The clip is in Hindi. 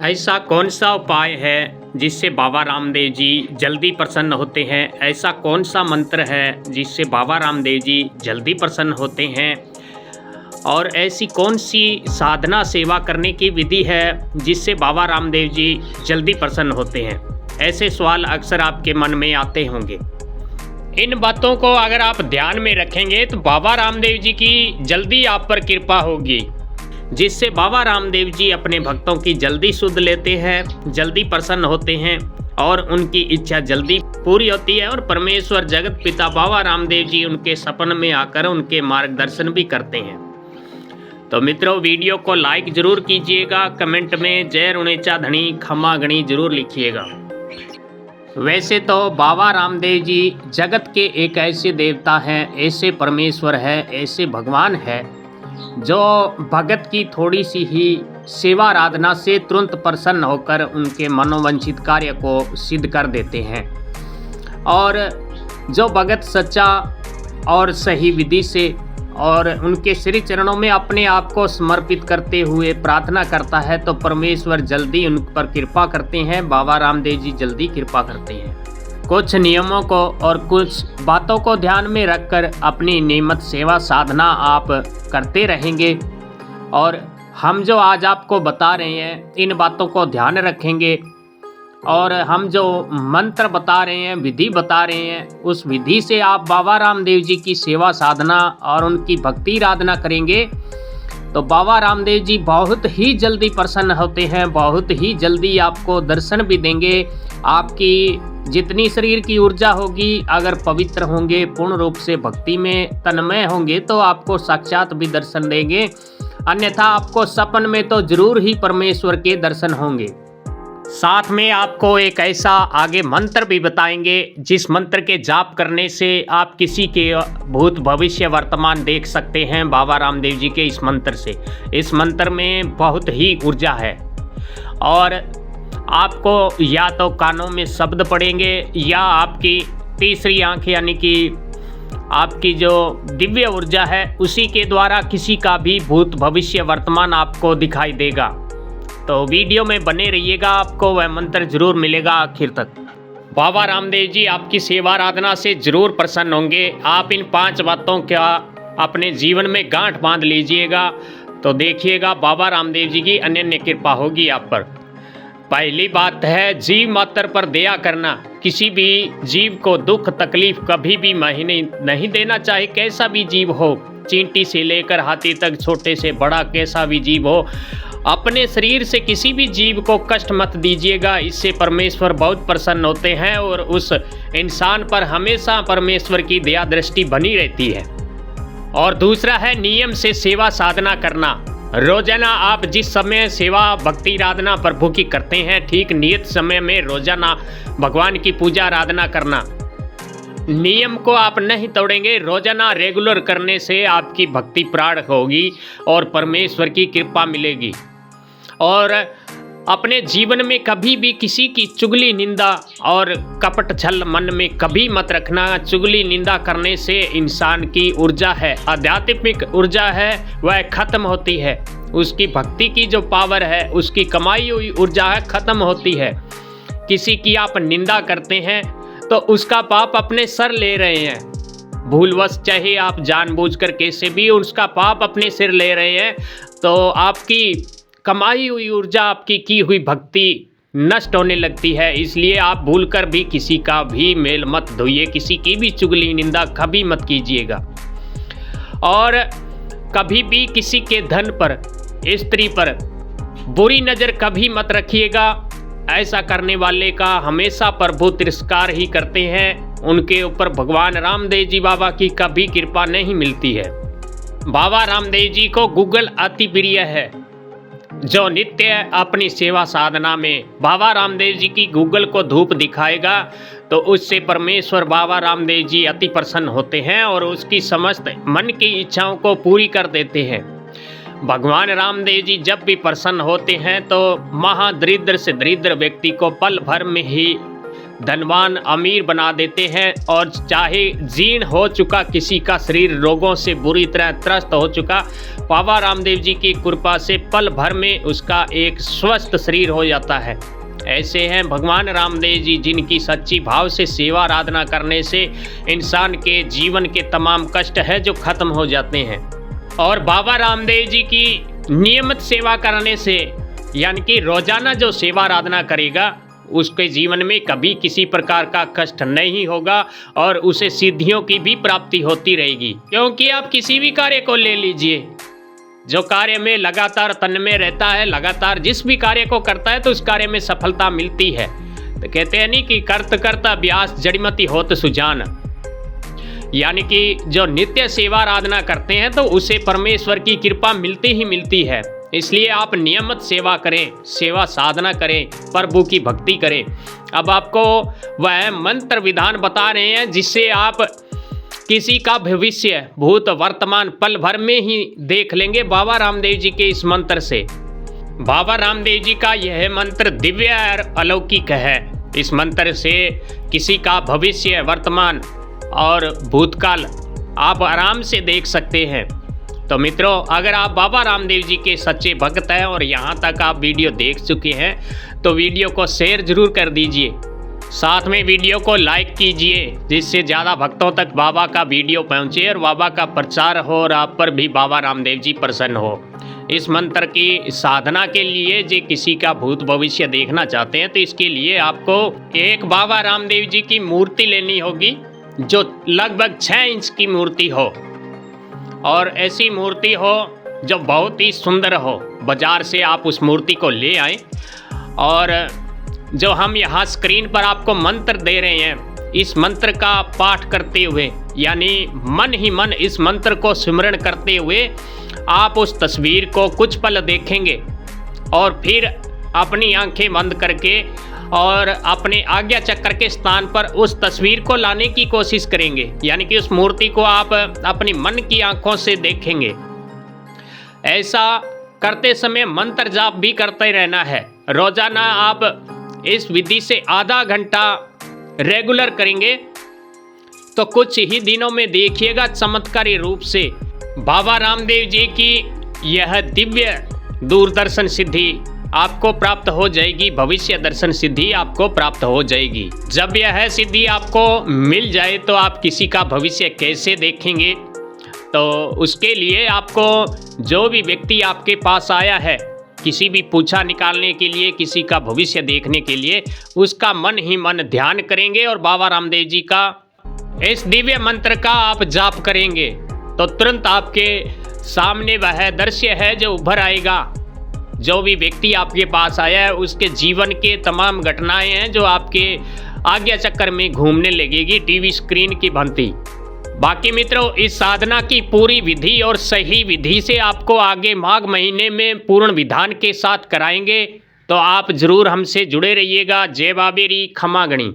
ऐसा कौन सा उपाय है जिससे बाबा रामदेव जी जल्दी प्रसन्न होते हैं? ऐसा कौन सा मंत्र है जिससे बाबा रामदेव जी जल्दी प्रसन्न होते हैं? और ऐसी कौन सी साधना सेवा करने की विधि है जिससे बाबा रामदेव जी जल्दी प्रसन्न होते हैं? ऐसे सवाल अक्सर आपके मन में आते होंगे। इन बातों को अगर आप ध्यान में रखेंगे तो बाबा रामदेव जी की जल्दी आप पर कृपा होगी, जिससे बाबा रामदेव जी अपने भक्तों की जल्दी सुध लेते हैं, जल्दी प्रसन्न होते हैं और उनकी इच्छा जल्दी पूरी होती है। और परमेश्वर जगत पिता बाबा रामदेव जी उनके सपन में आकर उनके मार्गदर्शन भी करते हैं। तो मित्रों, वीडियो को लाइक जरूर कीजिएगा, कमेंट में जय रुणेचा धनी खम्मा गणी जरूर लिखिएगा। वैसे तो बाबा रामदेव जी जगत के एक ऐसे देवता हैं, ऐसे परमेश्वर है, ऐसे भगवान है जो भगत की थोड़ी सी ही सेवा आराधना से तुरंत प्रसन्न होकर उनके मनोवांछित कार्य को सिद्ध कर देते हैं। और जो भगत सच्चा और सही विधि से और उनके श्री चरणों में अपने आप को समर्पित करते हुए प्रार्थना करता है तो परमेश्वर जल्दी उन पर कृपा करते हैं। बाबा रामदेव जी जल्दी कृपा करते हैं। कुछ नियमों को और कुछ बातों को ध्यान में रखकर अपनी नियमित सेवा साधना आप करते रहेंगे। और हम जो आज आपको बता रहे हैं इन बातों को ध्यान रखेंगे और हम जो मंत्र बता रहे हैं, विधि बता रहे हैं, उस विधि से आप बाबा रामदेव जी की सेवा साधना और उनकी भक्ति आराधना करेंगे तो बाबा रामदेव जी बहुत ही जल्दी प्रसन्न होते हैं, बहुत ही जल्दी आपको दर्शन भी देंगे। आपकी जितनी शरीर की ऊर्जा होगी, अगर पवित्र होंगे, पूर्ण रूप से भक्ति में तन्मय होंगे तो आपको साक्षात भी दर्शन देंगे, अन्यथा आपको सपन में तो जरूर ही परमेश्वर के दर्शन होंगे। साथ में आपको एक ऐसा आगे मंत्र भी बताएंगे जिस मंत्र के जाप करने से आप किसी के भूत भविष्य वर्तमान देख सकते हैं बाबा रामदेव जी के इस मंत्र से। इस मंत्र में बहुत ही ऊर्जा है और आपको या तो कानों में शब्द पड़ेंगे या आपकी तीसरी आंख यानी कि आपकी जो दिव्य ऊर्जा है उसी के द्वारा किसी का भी भूत भविष्य वर्तमान आपको दिखाई देगा। तो वीडियो में बने रहिएगा, आपको वह मंत्र जरूर मिलेगा आखिर तक। बाबा रामदेव जी आपकी सेवा आराधना से जरूर प्रसन्न होंगे। आप इन 5 बातों का अपने जीवन में गांठ बांध लीजिएगा तो देखिएगा बाबा रामदेव जी की अनन्य कृपा होगी आप पर। पहली बात है जीव मात्र पर दया करना। किसी भी जीव को दुख तकलीफ कभी भी नहीं देना चाहिए, कैसा भी जीव हो, चींटी से लेकर हाथी तक, छोटे से बड़ा कैसा भी जीव हो, अपने शरीर से किसी भी जीव को कष्ट मत दीजिएगा। इससे परमेश्वर बहुत प्रसन्न होते हैं और उस इंसान पर हमेशा परमेश्वर की दया दृष्टि बनी रहती है। और दूसरा है नियम से सेवा साधना करना। रोजाना आप जिस समय सेवा भक्ति आराधना प्रभु की करते हैं, ठीक नियत समय में रोजाना भगवान की पूजा आराधना करना। नियम को आप नहीं तोड़ेंगे, रोजाना रेगुलर करने से आपकी भक्ति प्राण होगी और परमेश्वर की कृपा मिलेगी। और अपने जीवन में कभी भी किसी की चुगली निंदा और कपट छल मन में कभी मत रखना। चुगली निंदा करने से इंसान की ऊर्जा है, आध्यात्मिक ऊर्जा है, वह खत्म होती है। उसकी भक्ति की जो पावर है, उसकी कमाई हुई ऊर्जा है, खत्म होती है। किसी की आप निंदा करते हैं तो उसका पाप अपने सर ले रहे हैं, भूलवश चाहे आप जानबूझकर कैसे भी उसका पाप अपने सिर ले रहे हैं, तो आपकी कमाई हुई ऊर्जा, आपकी की हुई भक्ति नष्ट होने लगती है। इसलिए आप भूलकर भी किसी का भी मेल मत धोइए, किसी की भी चुगली निंदा कभी मत कीजिएगा। और कभी भी किसी के धन पर, स्त्री पर बुरी नज़र कभी मत रखिएगा। ऐसा करने वाले का हमेशा प्रभु तिरस्कार ही करते हैं, उनके ऊपर भगवान रामदेव जी बाबा की कभी कृपा नहीं मिलती है। बाबा रामदेव जी को गूगल अति प्रिय है। जो नित्य अपनी सेवा साधना में बाबा रामदेव जी की गूगल को धूप दिखाएगा तो उससे परमेश्वर बाबा रामदेव जी अति प्रसन्न होते हैं और उसकी समस्त मन की इच्छाओं को पूरी कर देते हैं। भगवान रामदेव जी जब भी प्रसन्न होते हैं तो महादरिद्र से दरिद्र व्यक्ति को पल भर में ही धनवान अमीर बना देते हैं। और चाहे जीर्ण हो चुका किसी का शरीर, रोगों से बुरी तरह त्रस्त हो चुका, बाबा रामदेव जी की कृपा से पल भर में उसका एक स्वस्थ शरीर हो जाता है। ऐसे हैं भगवान रामदेव जी, जिनकी सच्ची भाव से सेवा आराधना करने से इंसान के जीवन के तमाम कष्ट है जो खत्म हो जाते हैं। और बाबा रामदेव जी की नियमित सेवा करने से, यानी कि रोजाना जो सेवा आराधना करेगा, उसके जीवन में कभी किसी प्रकार का कष्ट नहीं होगा और उसे सिद्धियों की भी प्राप्ति होती रहेगी। क्योंकि आप किसी भी कार्य को ले लीजिए, जो कार्य में लगातार तन्मय रहता है, लगातार जिस भी कार्य को करता है तो उस कार्य में सफलता मिलती है। तो कहते हैं नहीं कि करत करता अभ्यास जड़मति होत सुजान, यानी कि जो नित्य सेवा आराधना करते हैं तो उसे परमेश्वर की कृपा मिलती ही मिलती है। इसलिए आप नियमित सेवा करें, सेवा साधना करें, प्रभु की भक्ति करें। अब आपको वह मंत्र विधान बता रहे हैं जिससे आप किसी का भविष्य, भूत, वर्तमान पल भर में ही देख लेंगे बाबा रामदेव जी के इस मंत्र से। बाबा रामदेव जी का यह मंत्र दिव्य और अलौकिक है। इस मंत्र से किसी का भविष्य, वर्तमान और भूतकाल आप आराम से देख सकते हैं। तो मित्रों, अगर आप बाबा रामदेव जी के सच्चे भक्त हैं और यहाँ तक आप वीडियो देख चुके हैं तो वीडियो को शेयर जरूर कर दीजिए, साथ में वीडियो को लाइक कीजिए, जिससे ज़्यादा भक्तों तक बाबा का वीडियो पहुँचे और बाबा का प्रचार हो और आप पर भी बाबा रामदेव जी प्रसन्न हो। इस मंत्र की साधना के लिए जो किसी का भूत भविष्य देखना चाहते हैं तो इसके लिए आपको एक बाबा रामदेव जी की मूर्ति लेनी होगी जो लगभग 6 इंच की मूर्ति हो, और ऐसी मूर्ति हो जो बहुत ही सुंदर हो। बाजार से आप उस मूर्ति को ले आएं और जो हम यहाँ स्क्रीन पर आपको मंत्र दे रहे हैं, इस मंत्र का पाठ करते हुए, यानी मन ही मन इस मंत्र को स्मरण करते हुए आप उस तस्वीर को कुछ पल देखेंगे और फिर अपनी आंखें बंद करके और अपने आज्ञा चक्र के स्थान पर उस तस्वीर को लाने की कोशिश करेंगे, यानी कि उस मूर्ति को आप अपनी मन की आंखों से देखेंगे। ऐसा करते समय मंत्र जाप भी करते रहना है। रोजाना आप इस विधि से आधा घंटा रेगुलर करेंगे तो कुछ ही दिनों में देखिएगा चमत्कारी रूप से बाबा रामदेव जी की यह दिव्य दूरदर्शन सिद्धि आपको प्राप्त हो जाएगी, भविष्य दर्शन सिद्धि आपको प्राप्त हो जाएगी। जब यह सिद्धि आपको मिल जाए तो आप किसी का भविष्य कैसे देखेंगे, तो उसके लिए आपको जो भी व्यक्ति आपके पास आया है किसी भी पूछा निकालने के लिए, किसी का भविष्य देखने के लिए, उसका मन ही मन ध्यान करेंगे और बाबा रामदेव जी का इस दिव्य मंत्र का आप जाप करेंगे तो तुरंत आपके सामने वह दृश्य है जो उभर आएगा। जो भी व्यक्ति आपके पास आया है उसके जीवन के तमाम घटनाएं हैं जो आपके आज्ञा चक्कर में घूमने लगेगी टीवी स्क्रीन की भांति। बाकी मित्रों, इस साधना की पूरी विधि और सही विधि से आपको आगे माघ महीने में पूर्ण विधान के साथ कराएंगे, तो आप जरूर हमसे जुड़े रहिएगा। जय बाबेरी, खमा गणी।